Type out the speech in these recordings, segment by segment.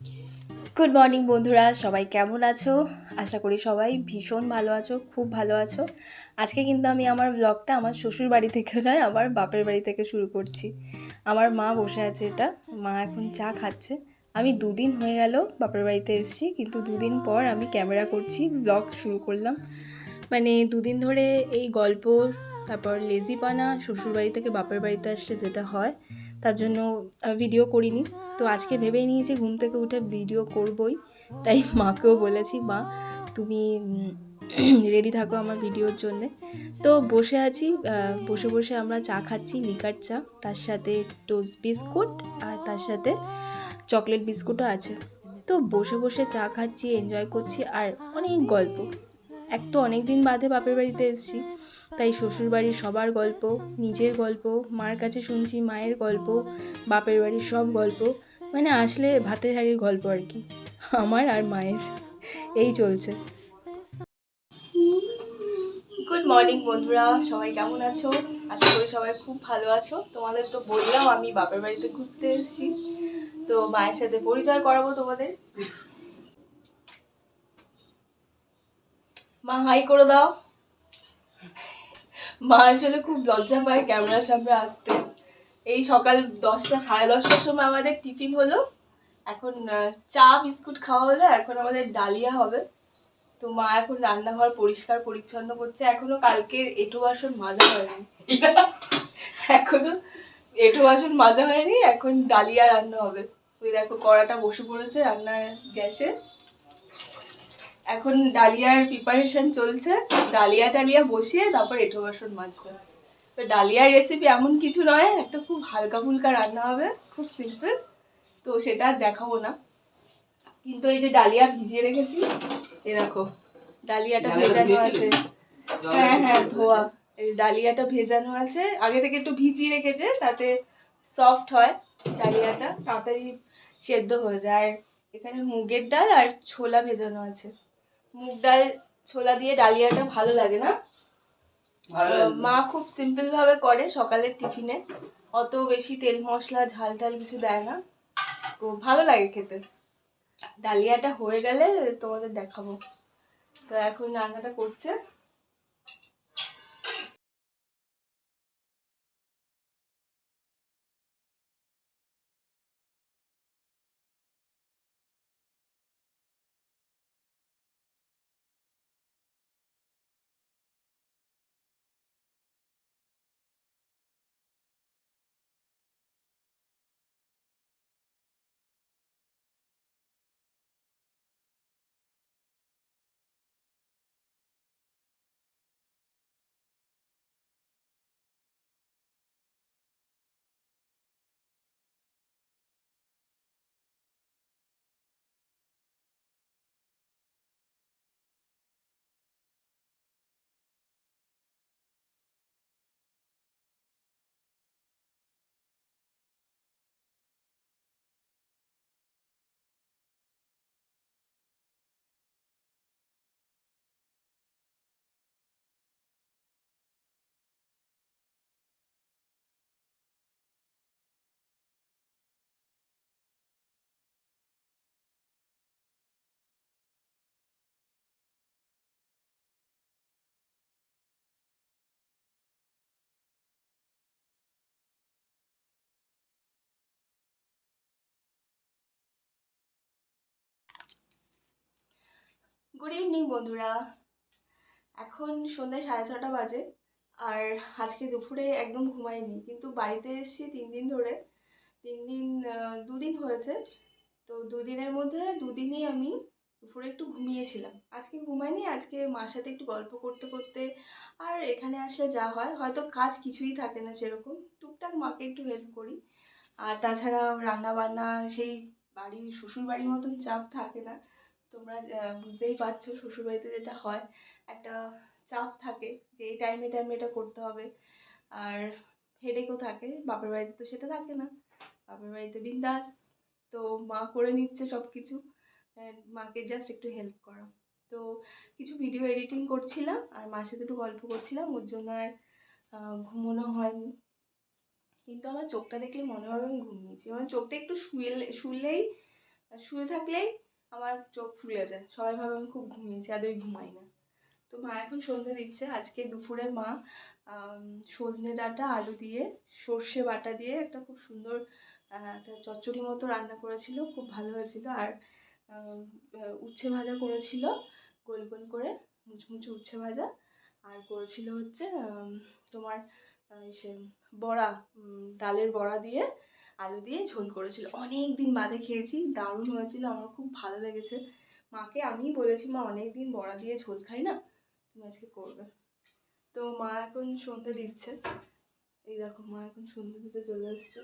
Good morning বন্ধুরা, সবাই কেমন আছো? আশা করি সবাই ভীষণ ভালো আছো, খুব ভালো আছো। আজকে কিন্তু আমি আমার ব্লগটা আমার শ্বশুর বাড়ি থেকে নয়, আমার বাপের বাড়ি থেকে শুরু করছি। আমার মা বসে আছে, মা এখন চা খাচ্ছে। আমি দুদিন হয়ে গেল বাপের বাড়িতে এসেছি, কিন্তু দুদিন পর আমি ক্যামেরা করছি, ব্লগ শুরু করলাম। মানে দুদিন ধরে এই গল্প, তারপর লেজিপানা, শ্বশুরবাড়ি থেকে বাপের বাড়িতে আসলে যেটা হয়, তার জন্য ভিডিও করিনি। তো আজকে ভেবেই নিয়েছি ঘুম থেকে উঠে ভিডিও করবই। তাই মাকেও বলেছি, মা তুমি রেডি থাকো আমার ভিডিওর জন্যে। তো বসে আছি, বসে বসে আমরা চা খাচ্ছি, লিকার চা, তার সাথে টোস্ট বিস্কুট, আর তার সাথে চকলেট বিস্কুটও আছে। তো বসে বসে চা খাচ্ছি, এনজয় করছি, আর অনেক গল্প। এক তো অনেক দিন বাদে বাপের বাড়িতে এসেছি, তাই শ্বশুরবাড়ির সবার গল্প, নিজের গল্প, মার কাছে শুনছি মায়ের গল্প, বাপের বাড়ির সব গল্প, মানে আসলে ভাতের হাঁড়ির গল্প আর কি, আমার আর মায়ের। এই চলছে। গুড মর্নিং বন্ধুরা, সবাই কেমন আছো? আশা করি সবাই খুব ভালো আছো। তোমাদের তো বললাম আমি বাপের বাড়িতে ঘুরতে এসেছি, তো মায়ের সাথে পরিচয় করাবো তোমাদের। মা হাই করে দাও। মা আসলে খুব লজ্জা পায় ক্যামেরার সামনে আসতে। এই সকাল 10টা, সাড়ে 10টার সময় আমাদের টিফিন হলো। এখন চা বিস্কুট খাওয়া হলো, এখন আমাদের ডালিয়া হবে। তো মা এখন রান্নাঘর পরিষ্কার পরিচ্ছন্ন করছে। এখনো কালকের এঁটো বাসন মাজা হয়নি। এখনো এঁটো বাসন মাজা হয়নি, এখন ডালিয়া রান্না হবে। ওই দেখো কড়াটা বসে পড়েছে রান্নার গ্যাসে। এখন ডালিয়ার প্রিপারেশন চলছে। ডালিয়া টালিয়া বসিয়ে তারপর এঁটো বাসন মাজবে। তো ডালিয়ার রেসিপি এমন কিছু নয়, একটা খুব হালকা ফুলকা রান্না হবে, খুব সিম্পল। তো সেটা আর দেখাবো না। কিন্তু এই যে ডালিয়া ভিজিয়ে রেখেছি, এই দেখো ডালিয়াটা ভেজানো আছে। হ্যাঁ হ্যাঁ, ধোয়া। এই ডালিয়াটা ভেজানো আছে, আগে থেকে একটু ভিজিয়ে রেখেছে, তাতে সফট হয় ডালিয়াটা, তাড়াতাড়ি সেদ্ধ হয়ে যায়। আর এখানে মুগের ডাল আর ছোলা ভেজানো আছে। মুগ ডাল ছোলা দিয়ে ডালিয়াটা ভালো লাগে না? মা খুব সিম্পল ভাবে করে সকালের টিফিনে, অত বেশি তেল মশলা ঝাল টাল কিছু দেয় না, তো ভালো লাগে খেতে। ডালিয়াটা হয়ে গেলে তোমাদের দেখাবো। তো এখন রান্নাটা করছে। গুড ইভিনিং বন্ধুরা, এখন সন্ধ্যা 6:30 বাজে। আর আজকে দুপুরে একদম ঘুমাইনি, কিন্তু বাড়িতে এসেছি 3 দিন ধরে। 3 দিন, 2 দিন হয়েছে। তো 2 দিনের মধ্যে 2 দিনই আমি দুপুরে একটু ঘুমিয়েছিলাম। আজকে ঘুমাইনি, আজকে মার সাথে একটু গল্প করতে করতে, আর এখানে আসলে যা হয়, হয়তো কাজ কিছুই থাকে না সেরকম, টুকটাক মাকে একটু হেল্প করি। আর তাছাড়া রান্না বান্না সেই বাড়ির শ্বশুর বাড়ির মতন চাপ থাকে না। তোমরা বুঝতেই পারছো শ্বশুরবাড়িতে যেটা হয়, একটা চাপ থাকে যে এই টাইমে টাইমে এটা করতে হবে। আর হেডেকও থাকে। বাপের বাড়িতে তো সেটা থাকে না, বাপের বাড়িতে বিন্দাস। তো মা করে নিচ্ছে সব কিছু, মাকে জাস্ট একটু হেল্প করা। তো কিছু ভিডিও এডিটিং করছিলাম আর মার সাথে একটু গল্প করছিলাম, ওর জন্য আর ঘুমোনো হয়নি। কিন্তু আমার চোখটা দেখলে মনে হবে আমি ঘুমিয়েছি, আমার চোখটা একটু শুলেই আর শুয়ে থাকলেই আমার চোখ ফুলে যায়, সবাই ভাবে আমি খুব ঘুমিয়েছি, আর ওই ঘুমাই না। তো মা এখন সন্ধ্যে দিচ্ছে। আজকে দুপুরে মা সজনে ডাঁটা আলু দিয়ে সর্ষে বাটা দিয়ে একটা খুব সুন্দর একটা চচ্চড়ি মতো রান্না করেছিল, খুব ভালো হয়েছিল। আর উচ্ছে ভাজা করেছিল, গোল গোল করে মুচমুচে উচ্ছে ভাজা। আর করেছিল হচ্ছে তোমার সে বড়া, ডালের বড়া দিয়ে আলু দিয়ে ঝোল করেছিল। অনেক দিন বাদে খেয়েছি, দারুণ হয়েছিল, আমার খুব ভালো লেগেছে। মাকে আমিই বলেছি, মা অনেক দিন বড়া দিয়ে ঝোল খাই না, তুমি আজকে করবে। তো মা এখন সন্ধে দিচ্ছে, এই দেখো মা এখন সন্ধে দিতে চলে এসছে।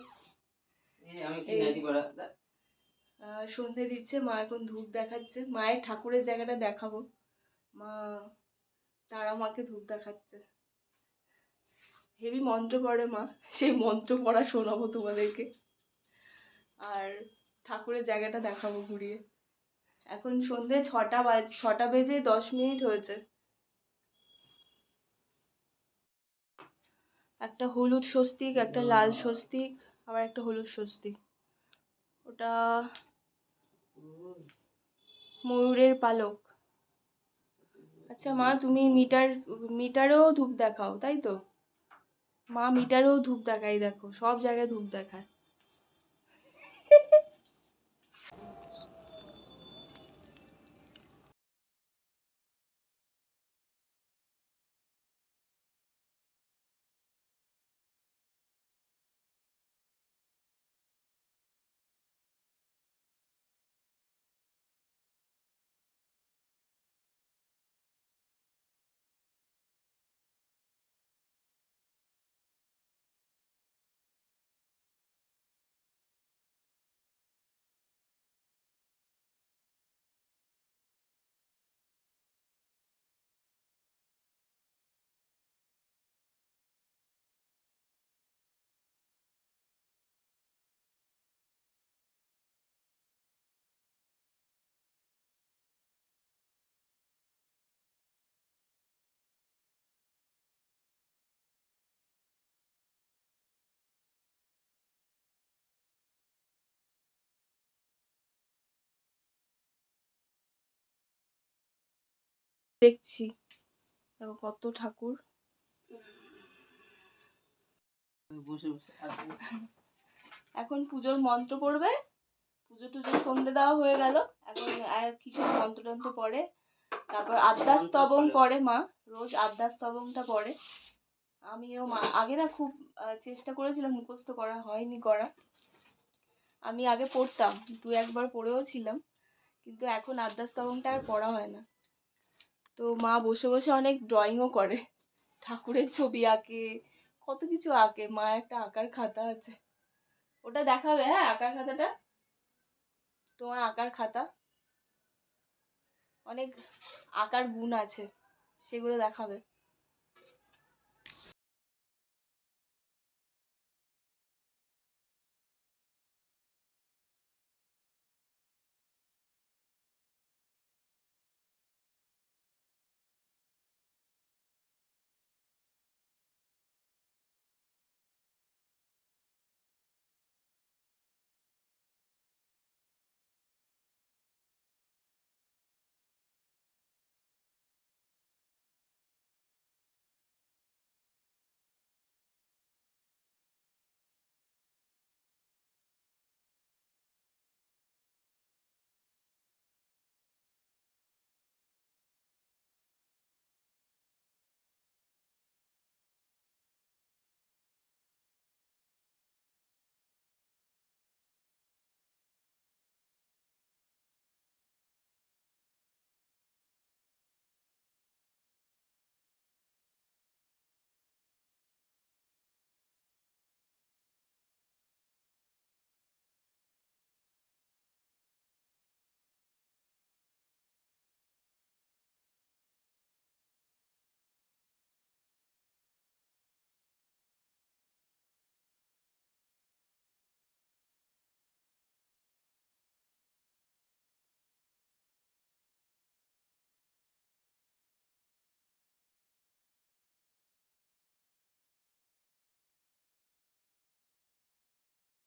সন্ধে দিচ্ছে মা, এখন ধূপ দেখাচ্ছে। মায়ের ঠাকুরের জায়গাটা দেখাবো, মা তারা মাকে ধূপ দেখাচ্ছে। হেভি মন্ত্র পড়ে মা, সেই মন্ত্র পড়া শোনাবো তোমাদেরকে, আর ঠাকুরের জায়গাটা দেখাবো ঘুরিয়ে। এখন সন্ধে 6টা বেজে 10 মিনিট হয়েছে। একটা হলুদ স্বস্তিক, একটা লাল স্বস্তিক, আবার একটা হলুদ স্বস্তিক। ওটা ময়ূরের পালক। আচ্ছা মা, তুমি মিটারেও ধূপ দেখাও তাই তো? মা মিটারেও ধূপ দেখাই, দেখো সব জায়গায় ধূপ দেখায়। দেখছি, দেখো কত ঠাকুর। এখন পুজোর মন্ত্র পড়বে, পুজো টুজো সন্ধে দেওয়া হয়ে গেল। এখন আর কিছু মন্ত্র টন্ত্র পড়ে, তারপর আদ্যা স্তবং পড়ে মা, রোজ আদ্যা স্তবংটা পড়ে। আমিও আগে না খুব চেষ্টা করেছিলাম, মুখস্থ করা হয়নি করা। আমি আগে পড়তাম, 2-1বার পড়েও ছিলাম, কিন্তু এখন আদ্যা স্তবংটা আর পড়া হয় না। তো মা বসে বসে অনেক ড্রয়িংও করে, ঠাকুরের ছবি আঁকে, কত কিছু আঁকে। মা একটা আঁকার খাতা আছে, ওটা দেখাবে? হ্যাঁ, আঁকার খাতাটা, তোমার আঁকার খাতা, অনেক আঁকার গুণ আছে, সেগুলো দেখাবে।